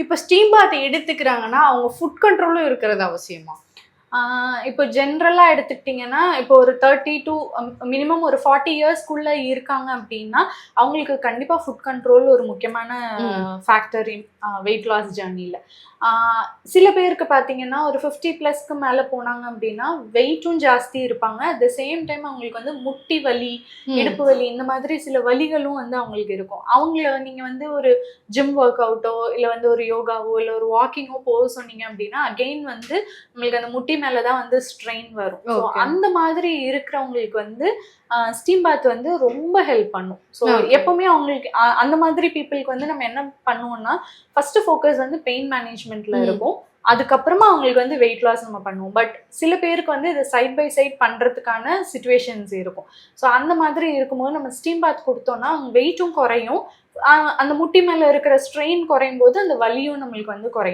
இப்போ ஸ்டீம் பாத் எடுத்துக்கிறாங்கன்னா அவங்க ஃபுட் கண்ட்ரோலும் இருக்கிறது அவசியமா? இப்போ ஜென்ரலாக எடுத்துக்கிட்டிங்கன்னா இப்போ ஒரு 30 to மினிமம் ஒரு 40 இயர்ஸ்க்குள்ளே இருக்காங்க அப்படின்னா அவங்களுக்கு கண்டிப்பாக ஃபுட் கண்ட்ரோல் ஒரு முக்கியமான ஃபேக்டர் இன் வெயிட் லாஸ் ஜர்னியில். சில பேருக்கு பார்த்தீங்கன்னா ஒரு 50+ மேலே போனாங்க அப்படின்னா வெயிட்டும் ஜாஸ்தி இருப்பாங்க. அட் த சேம் டைம் அவங்களுக்கு வந்து முட்டி வலி, இடுப்பு வலி இந்த மாதிரி சில வலிகளும் வந்து அவங்களுக்கு இருக்கும். அவங்கள நீங்கள் வந்து ஒரு ஜிம் ஒர்க் அவுட்டோ இல்லை வந்து ஒரு யோகாவோ இல்லை ஒரு வாக்கிங்கோ போக சொன்னீங்க அப்படின்னா அகெயின் வந்து உங்களுக்கு அந்த முட்டி மேலதான் வந்து ஸ்ட்ரெயின் வரும். ஸோ அந்த மாதிரி இருக்கிறவங்களுக்கு வந்து ஸ்டீம் பாத் வந்து ரொம்ப ஹெல்ப் பண்ணும். ஸோ எப்பவுமே அவங்களுக்கு அந்த மாதிரி பீப்புளுக்கு வந்து நம்ம என்ன பண்ணுவோம்னா ஃபர்ஸ்ட் ஃபோக்கஸ் வந்து பெயின் மேனேஜ்மெண்ட்ல இருக்கும். அதுக்கப்புறமா அவங்களுக்கு வந்து வெயிட் லாஸ் நம்ம பண்ணுவோம். பட் சில பேருக்கு வந்து இதை சைட் பை சைட் பண்றதுக்கான சிச்சுவேஷன்ஸ் இருக்கும். ஸோ அந்த மாதிரி இருக்கும்போது நம்ம ஸ்டீம் பாத் கொடுத்தோம்னா அவங்க வெயிட்டும் குறையும், அந்த முட்டி மேல இருக்கிற ஸ்ட்ரெயின் குறையும் போது அந்த வலியும் நம்மளுக்கு வந்து குறையும்.